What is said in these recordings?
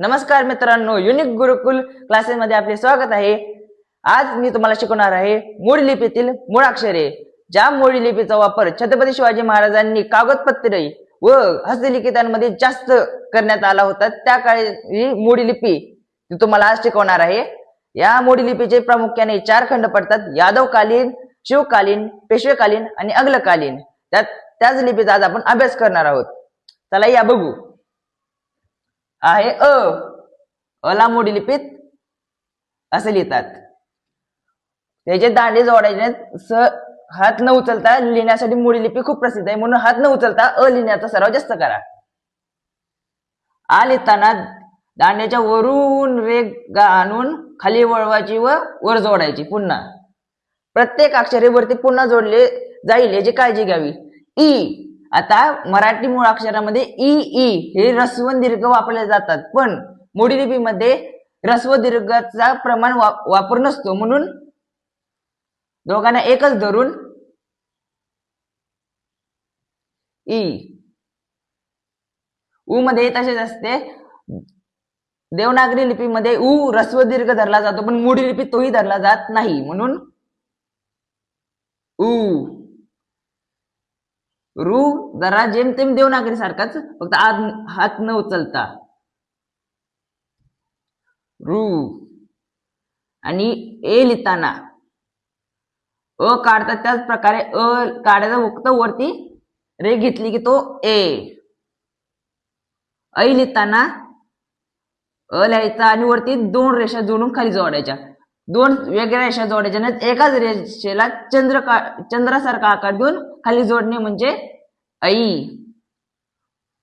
नमस्कार मित्रांनो, युनिक गुरुकुल क्लासेस मध्ये आपले स्वागत आहे। आज मी तुम्हाला शिकवणार आहे मोडी लिपीतील मूळाक्षरे। ज्या मोडी लिपीचा वापर छत्रपती शिवाजी महाराजांनी कागदपत्रे व हस्तलिखितांमध्ये जास्त करण्यात आला होता, त्या काळी मोडी लिपी तुम्हाला आज शिकवणार आहे। या मोडी लिपीचे प्रामुख्याने 4 खंड पडतात: यादवकालीन, शिवकालीन, पेशवेकालीन आणि अग्रकालीन। त्याच लिपीचा आज आपण अभ्यास करणार आहोत। चला या बघू। आहे अला मोडी लिपीत असे लिहितात। त्याचे दांडे जोडायचे हात न उचलता लिहिण्यासाठी मोडी लिपी खूप प्रसिद्ध आहे, म्हणून हात न उचलता लिहिण्याचा सराव जास्त करा। आ लिहिताना दांड्याच्या वरून रेघ आणून खाली वळवायची व वर जोडायची। पुन्हा प्रत्येक अक्षरे वरती पुन्हा जोडले जाईल याची काळजी घ्यावी। ई, आता मराठी मूळाक्षरामध्ये ई हे ऱ्हस्व दीर्घ वापरले जातात, पण मोडी लिपीमध्ये ऱ्हस्व दीर्घाचा प्रमाण वापर नसतो, म्हणून दोघांना एकच धरून ई। उ मध्ये तसेच असते। देवनागरी लिपीमध्ये उ ऱ्हस्व दीर्घ धरला जातो, पण मोडी लिपीत तोही धरला जात नाही, म्हणून उ। रू जरा जेमतेम देवनागरी सारखाच, फक्त हात न उचलता रू। आणि ए लिहिताना अ काढतात त्याच प्रकारे काढायचा, फक्त वरती रे घेतली की तो ए। ऐ लिहिताना लिहायचा आणि वरती 2 रेषा जोडून खाली जोडायच्या। 2 वेगळ्या रेषा जोडायच्या नाही, एकाच रेषेला चंद्रासारखा आकार देऊन खाली जोडणे म्हणजे ऐ।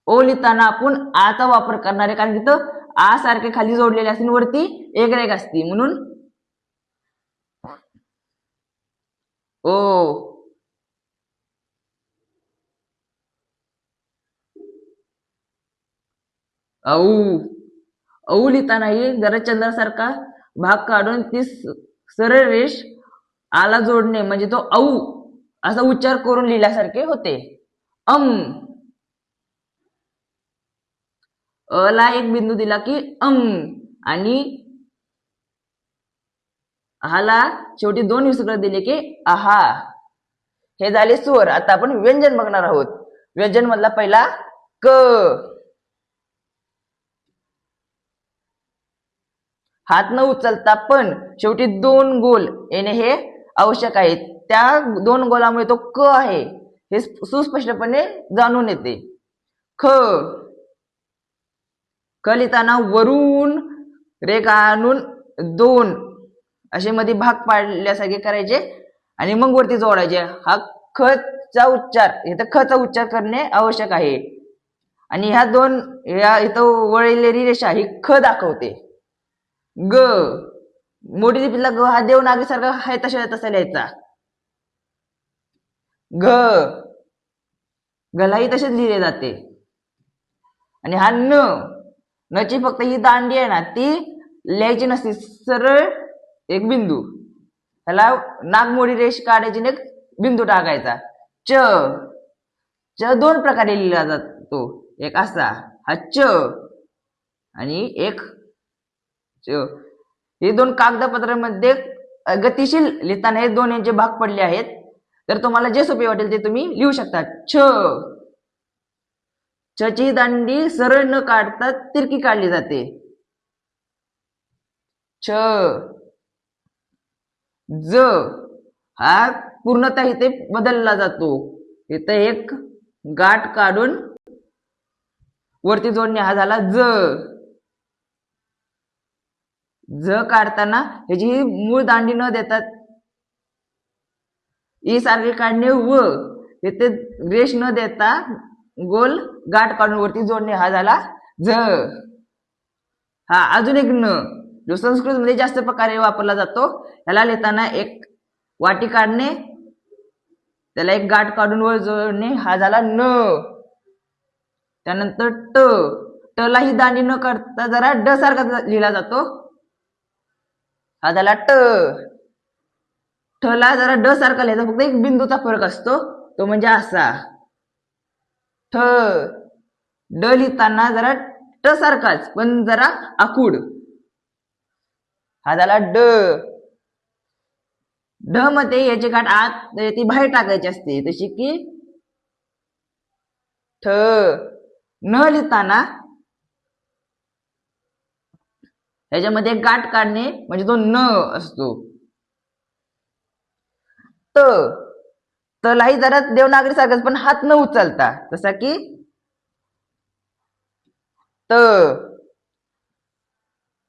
ओ लिहिताना आपण आचा वापर करणार आहे, कारण की तो आ सारखे खाली जोडलेले असतील, वरती एक रेघ असते, म्हणून ओ। औ, औ लिहितानाही जरा चंद्रासारखा भाग काढून ती सरळ रेष आला जोडणे म्हणजे तो औ असा उच्चार करून लिहिल्यासारखे होते। ला एक बिंदू दिला की आणि हाला शेवटी 2 विसर्ग दिले की आहा। हे झाले स्वर। आता आपण व्यंजन बघणार आहोत। व्यंजन मधला पहिला क। हात न उचलता पण शेवटी 2 गोल येणे हे आवश्यक आहे। त्या 2 गोलामुळे तो क आहे हे सुस्पष्टपणे जाणून येते। ख। ख लिहिताना वरून रेघ आणून 2 असे मध्ये भाग पाडल्यासारखे करायचे आणि मग वरती जोडायचे। हा ख चा उच्चार, इथं ख चा उच्चार करणे आवश्यक आहे। आणि ह्या 2 इथं वळलेली रेषा ही ख दाखवते। ग। मोडी लिपीतला ग हा देवनागरी सारखा आहे तसा लिहायचा। घ। गलाही तसेच लिहिले जाते। आणि हा न ची फक्त ही दांडी आहे ना, ती लिहायची नसते, सरळ एक बिंदू, त्याला नागमोडी रेष काढायची ने बिंदू टाकायचा। च 2 प्रकारे लिहिला जातो, एक असा हा च आणि एक च। हे 2 कागदपत्रामध्ये गतिशील लिहिताना हे 2 यांचे भाग पडले आहेत, तर तुम्हाला जे सोपे वाटेल ते तुम्ही लिहू शकता। छ ची दांडी सरळ न काढता तिरकी काढली जाते। छ। ज हा पूर्णतः इथे बदलला जातो, इथे एक गाठ काढून वरती जोडणे हा झाला ज। ज काढताना ह्याची मूळ दांडी न देता ई सारखे काढणे व इथे रेष न देता गोल गाठ काढून वरती जोडणे हा झाला झ। हा अजून एक न, जो संस्कृत मध्ये जास्त प्रकारे वापरला जातो। याला लिहिताना एक वाटी काढणे, त्याला एक गाठ काढून वर जोडणे हा झाला न। त्यानंतर ट ला ही दांडी न काढता जरा ड सारखा लिहिला जातो, हा झाला ट। ठ ला जरा ड सारखा लिहायचा, फक्त एक बिंदूचा फरक असतो, तो म्हणजे असा ठ। ड लिहिताना जरा ट ट सारखाच पण जरा आखूड. हा झाला ड. ढ मध्ये याची गाठ आत ती बाहेर टाकायची असते, तशी की ठ. न लिहिताना ह्याच्यामध्ये गाठ काढणे म्हणजे तो न असतो. त. तलाही जरा देवनागरी सारखाच पण हात न उचलता, जसा की त.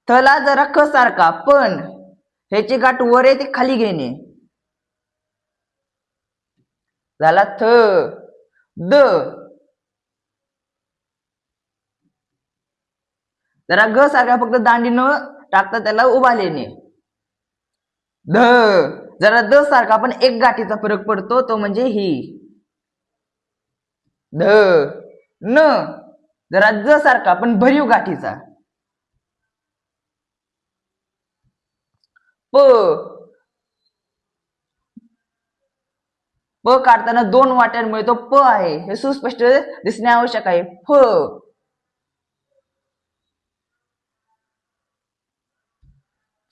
थला जरा ख सारखा पण ह्याची गाठ वर येते खाली घेणे, झाला थ. द. जरा ग सारखा फक्त दांडी न टाकता त्याला उभा लेणे, ध. जरा द सारखा पण एक गाठीचा फरक पडतो, तो म्हणजे ही, ध. न. जरा ज सारखा पण भरीव गाठीचा, प. प काढताना दोन वाट्यांमुळे तो प आहे हे सुस्पष्ट दिसणे आवश्यक आहे. फ.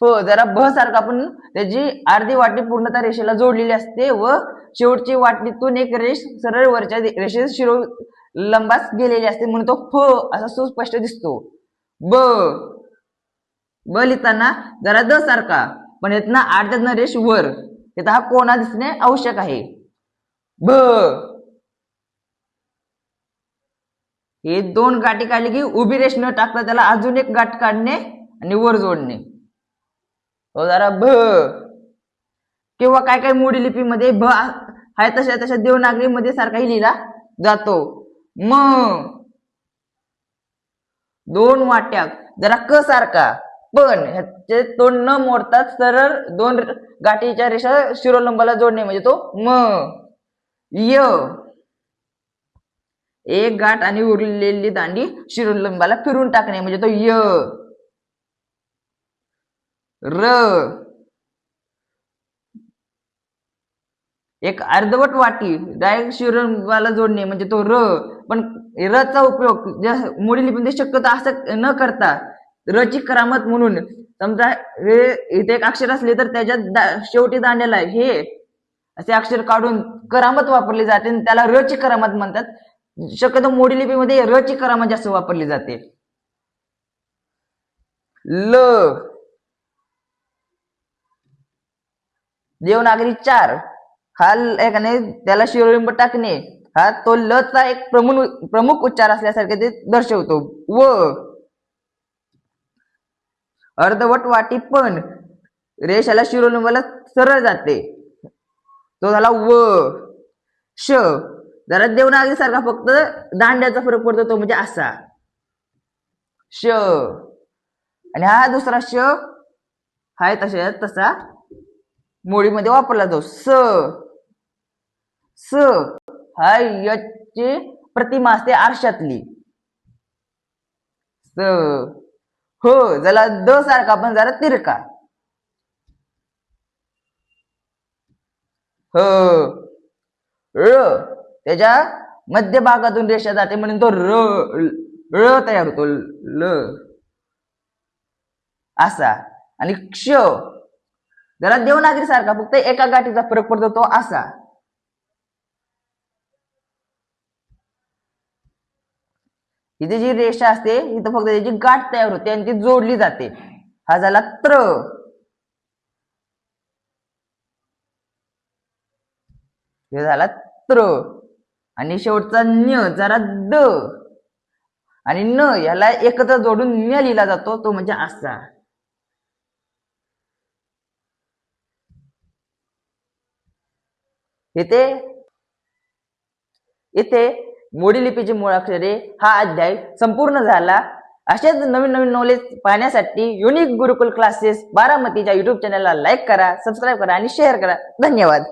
फ. जरा भ सारखा पण त्याची अर्धी वाटी पूर्णतः रेषेला जोडलेली असते व शेवटची वाटणीतून एक रेष सरळ वरच्या रेषेत शिरोलंबास गेलेली असते, म्हणून तो फ असा सुस्पष्ट दिसतो. ब. ब लिहिताना जरा द सारखा पण इथना अर्ध्यातनं रेष वर, इथं हा कोणा दिसणे आवश्यक आहे. ब. हे दोन गाठी काढली की उभी रेष न टाकता त्याला अजून एक गाठ काढणे आणि वर जोडणे, तो जरा भ. किंवा काय काय मोडी लिपीमध्ये भ आहे तशा तशा देवनागरी मध्ये सारखाही लिहिला जातो. म. दोन वाट्या जरा क सारखा पण ह्याचे तोंड न मोडता सरळ दोन गाठीच्या रेषा शिरोलंबाला जोडणे म्हणजे तो म. य. एक गाठ आणि उरलेली दांडी शिरोलंबाला फिरून टाकणे म्हणजे तो य. र. एक अर्धवट वाटी डायरेक्ट शिरोलंबाला जोडणे म्हणजे तो र. पण र चा उपयोग मोडी लिपीमध्ये शक्यतो असं न करता र ची करामत म्हणून, समजा हे इथे एक अक्षर असले तर त्याच्या शेवटी दांड्याला हे असे अक्षर काढून करामत वापरली जाते आणि त्याला र ची करामत म्हणतात. शक्यतो मोडी लिपीमध्ये र ची करामत जास्त वापरली जाते. ल. देवनागरी 4 हा एकाने त्याला शिरोलिंब टाकणे हा तो ल चा एक प्रमुख उच्चार असल्यासारखे ते दर्शवतो. व. अर्धवट वाटी पण रेषाला शिरोलिंबाला सरळ जाते, तो झाला व. श. जरा देवनागरी सारखा फक्त दांड्याचा फरक पडतो, तो म्हणजे असा श. आणि हा दुसरा श हाय तसा मोडीमध्ये वापरला जातो. स. स हा याची प्रतिमा असते आरशातली, स. हो जरा द सारखा पण जरा तिरका, ह. र. त्याच्या मध्यभागातून रेषा जाते म्हणून तो र तयार होतो, ल असा. आणि क्ष जरा देवनागरी सारखा फक्त एका गाठीचा फरक पडतो, तो असा. इथे जी रेषा असते इथं फक्त त्याची गाठ तयार होते आणि ती जोडली जाते. हा झाला त्र. हे झाला त्र. आणि शेवटचा न्य जरा द आणि न याला एकत्र जोडून न्य लिहिला जातो, तो म्हणजे असा. इथे मोडी लिपीची मुळाक्षरे हा अध्याय संपूर्ण झाला. असेच नवीन नवीन नॉलेज पाहण्यासाठी युनिक गुरुकुल क्लासेस बारामतीच्या युट्यूब चॅनलला लाईक करा, सबस्क्राईब करा आणि शेअर करा. धन्यवाद.